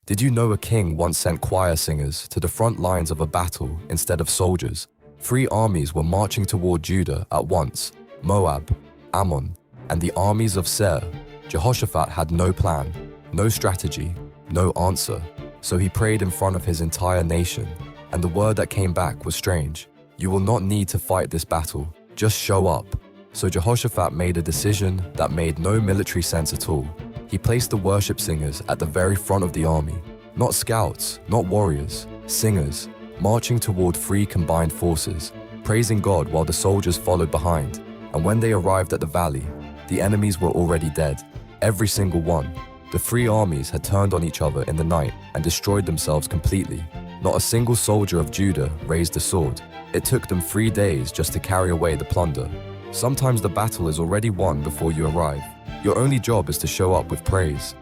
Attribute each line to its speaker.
Speaker 1: Did you know a king once sent choir singers to the front lines of a battle instead of soldiers? 3 armies were marching toward Judah at once: Moab, Ammon, and the armies of Seir. Jehoshaphat had no plan, no strategy, no answer, so he prayed in front of his entire nation, and the word that came back was strange. You will not need to fight this battle, just show up. So Jehoshaphat made a decision that made no military sense at all. He placed the worship singers at the very front of the army. Not scouts, not warriors, singers, marching toward 3 combined forces, praising God while the soldiers followed behind. And when they arrived at the valley, the enemies were already dead, every single one. The 3 armies had turned on each other in the night and destroyed themselves completely. Not a single soldier of Judah raised a sword. It took them 3 days just to carry away the plunder. Sometimes the battle is already won before you arrive. Your only job is to show up with praise.